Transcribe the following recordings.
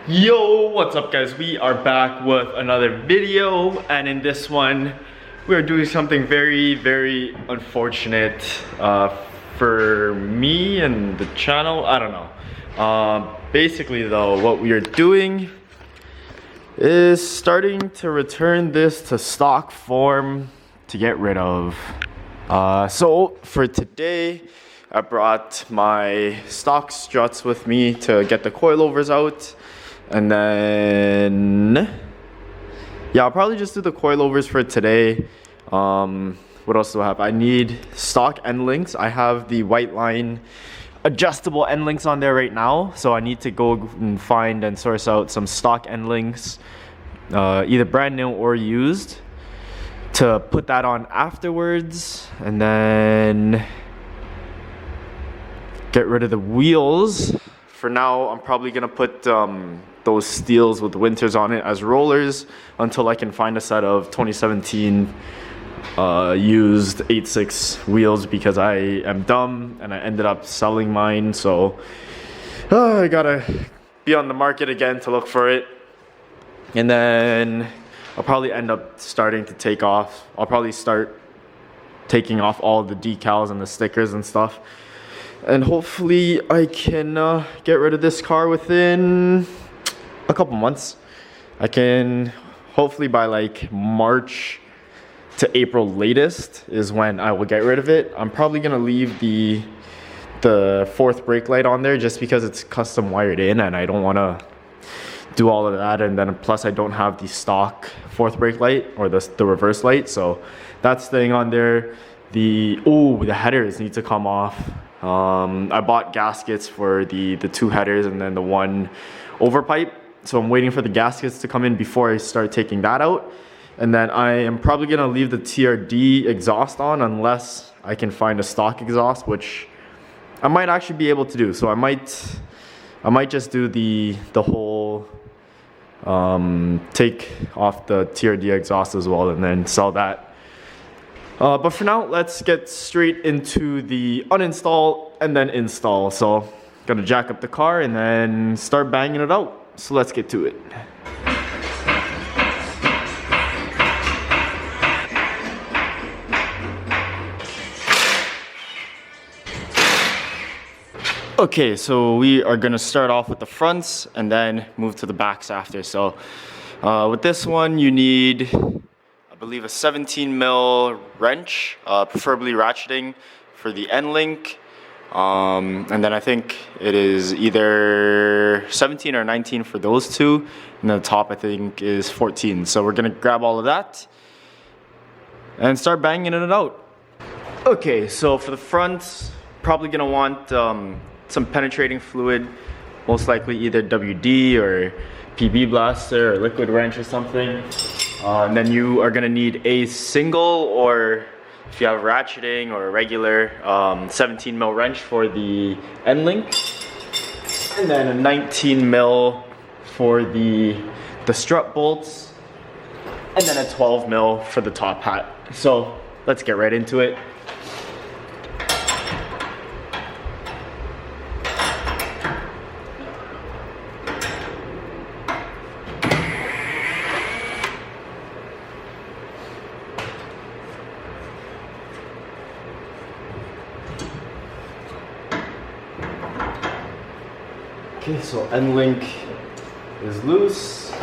Yo, what's up guys? We are back with another video, and in this one we are doing something very unfortunate for me and the channel. I don't know. Basically though, what we are doing is starting to return this to stock form to get rid of. So for today I brought my stock struts with me to get the coilovers out. And then, yeah, I'll probably just do the coilovers for today. What else do I have? I need stock end links. I have the white line adjustable end links on there right now. So I need to go and find and source out some stock end links, either brand new or used, to put that on afterwards. And then get rid of the wheels. For now, I'm probably gonna put those steels with winters on it as rollers until I can find a set of 2017 used 8.6 wheels, because I am dumb and I ended up selling mine. So I gotta be on the market again to look for it. And then I'll probably end up starting to take off. I'll probably start taking off all the decals and the stickers and stuff. And hopefully I can get rid of this car within a couple months. I can, hopefully by like March to April latest is when I will get rid of it. I'm probably gonna leave the fourth brake light on there just because it's custom wired in, and I don't wanna do all of that. And then plus I don't have the stock fourth brake light or the reverse light, so that's staying on there. The headers need to come off. I bought gaskets for the two headers and then the one overpipe, so I'm waiting for the gaskets to come in before I start taking that out. And then I am probably gonna leave the TRD exhaust on unless I can find a stock exhaust, which I might actually be able to do. So I might just do the whole take off the TRD exhaust as well and then sell that. But for now, let's get straight into the uninstall and then install. So, gonna jack up the car and then start banging it out. So let's get to it. Okay, so we are gonna start off with the fronts and then move to the backs after. So, with this one, you need, I believe, a 17 mil wrench, preferably ratcheting for the end link. And then I think it is either 17 or 19 for those two. And then the top I think is 14. So we're gonna grab all of that and start banging it out. Okay, so for the front, probably gonna want some penetrating fluid, most likely either WD or PB blaster or liquid wrench or something. And then you are gonna need a single, or if you have ratcheting or a regular, 17 mil wrench for the end link, and then a 19 mil for the strut bolts, and then a 12 mil for the top hat. So let's get right into it. Okay, so end link is loose.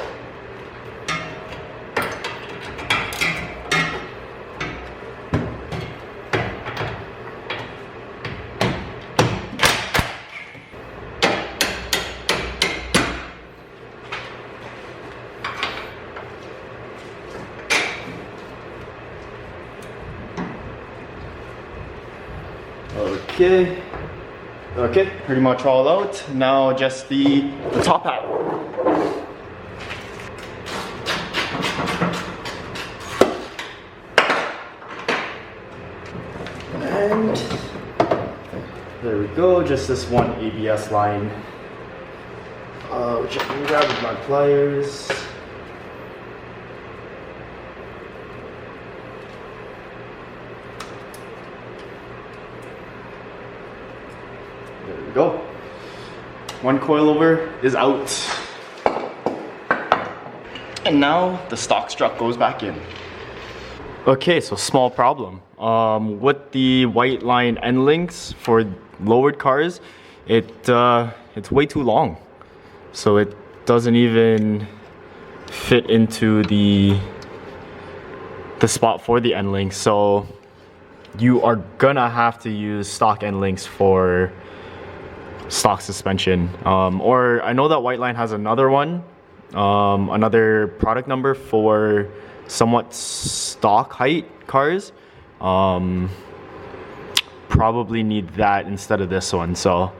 Okay, pretty much all out. Now just the top hat. And there we go, just this one ABS line, which I can grab with my pliers. There we go. One coilover is out. And now the stock strut goes back in. Okay, so small problem. With the white line end links for lowered cars, it's way too long. So it doesn't even fit into the spot for the end links. So you are gonna have to use stock end links for stock suspension. Or I know that white line has another one, another product number for somewhat stock height cars. Probably need that instead of this one. So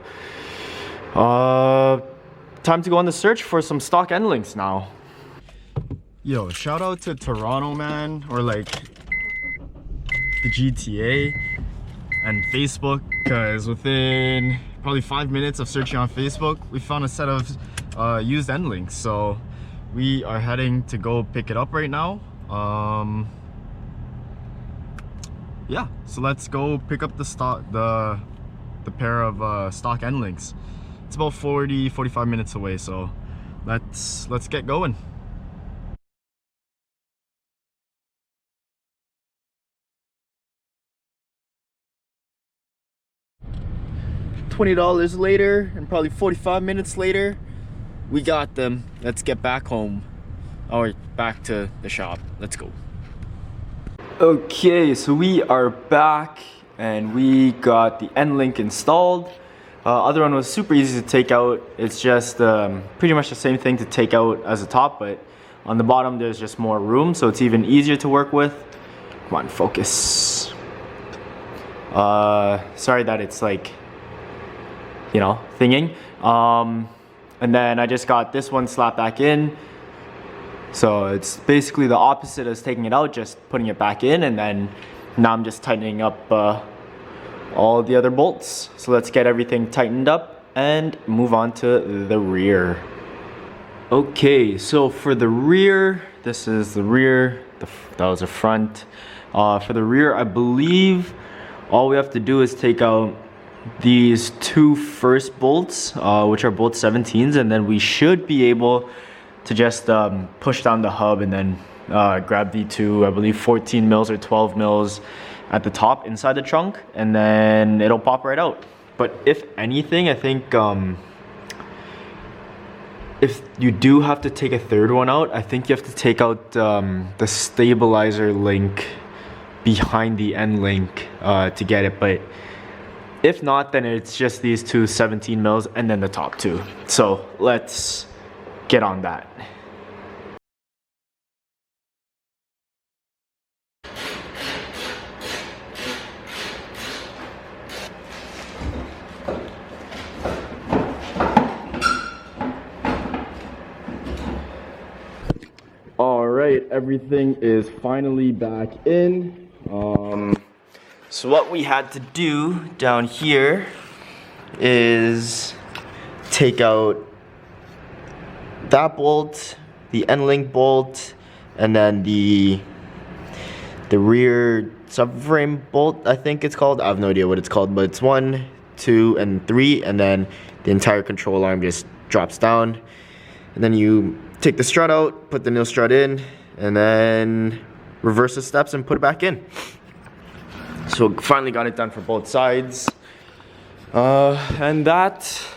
time to go on the search for some stock end links now. Yo, shout out to Toronto, man, or like the GTA and Facebook, because within probably 5 minutes of searching on Facebook, we found a set of used end links. So we are heading to go pick it up right now. Yeah, so let's go pick up the pair of stock end links. It's about 45 minutes away, so let's get going. $20 later, and probably 45 minutes later, we got them. Let's get back home, or back to the shop. Let's go. Okay, so we are back and we got the end link installed. Other one was super easy to take out. It's just pretty much the same thing to take out as the top, but on the bottom there's just more room, so it's even easier to work with. Come on, focus. Sorry that it's like, you know, thinging. And then I just got this one slapped back in. So it's basically the opposite as taking it out, just putting it back in, and then now I'm just tightening up all the other bolts. So let's get everything tightened up and move on to the rear. Okay, so for the rear, this is the rear, that was the front. For the rear, I believe all we have to do is take out these two first bolts, which are both 17s, and then we should be able to just push down the hub and then grab the two, I believe 14 mils or 12 mils at the top inside the trunk, and then it'll pop right out. But if anything, I think if you do have to take a third one out, I think you have to take out the stabilizer link behind the end link to get it. But if not, then it's just these two 17 mils and then the top two. So let's get on that. All right, everything is finally back in. So what we had to do down here is take out that bolt, the end link bolt, and then the rear subframe bolt, I think it's called. I have no idea what it's called, but it's 1, 2, and 3, and then the entire control arm just drops down. And then you take the strut out, put the new strut in, and then reverse the steps and put it back in. So finally got it done for both sides. And that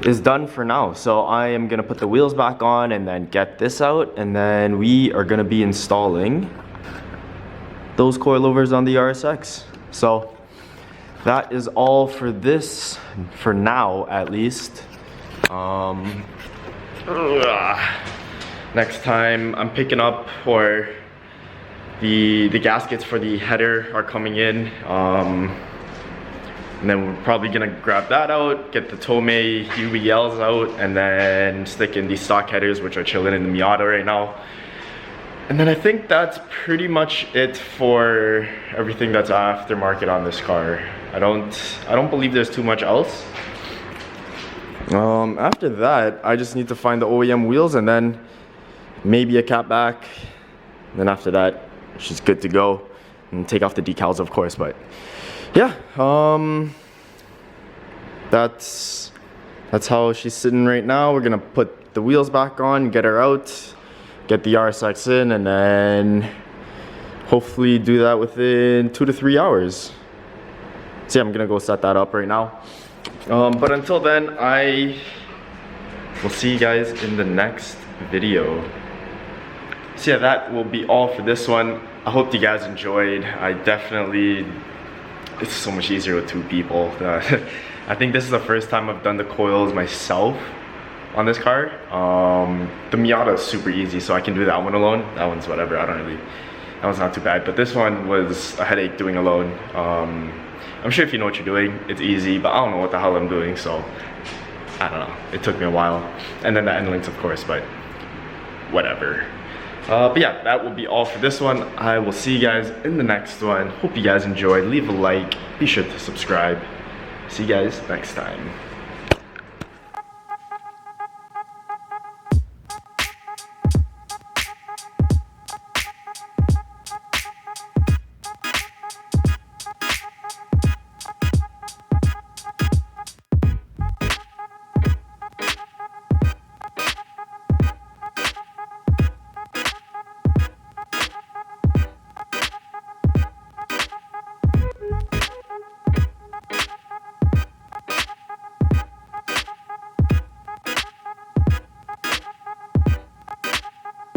is done for now. So I am gonna put the wheels back on and then get this out, and then we are gonna be installing those coilovers on the RSX. So that is all for this, for now at least. Next time I'm picking up, or the gaskets for the header are coming in, and then we're probably gonna grab that out, get the Tomei UBLs out, and then stick in the stock headers, which are chilling in the Miata right now. And then I think that's pretty much it for everything that's aftermarket on this car. I don't believe there's too much else. After that, I just need to find the OEM wheels and then maybe a cap back. And then after that, she's good to go. And take off the decals, of course, but yeah, that's how she's sitting right now. We're gonna put the wheels back on, get her out, get the RSX in, and then hopefully do that within 2 to 3 hours. So yeah, I'm gonna go set that up right now. But until then, I will see you guys in the next video. So yeah, that will be all for this one. I hope you guys enjoyed. It's so much easier with 2 people. I think this is the first time I've done the coils myself on this car. The Miata is super easy, so I can do that one alone. That one's whatever, that one's not too bad. But this one was a headache doing alone. I'm sure if you know what you're doing, it's easy, but I don't know what the hell I'm doing, so I don't know. It took me a while. And then the end links, of course, but whatever. But yeah, that will be all for this one. I will see you guys in the next one. Hope you guys enjoyed. Leave a like. Be sure to subscribe. See you guys next time.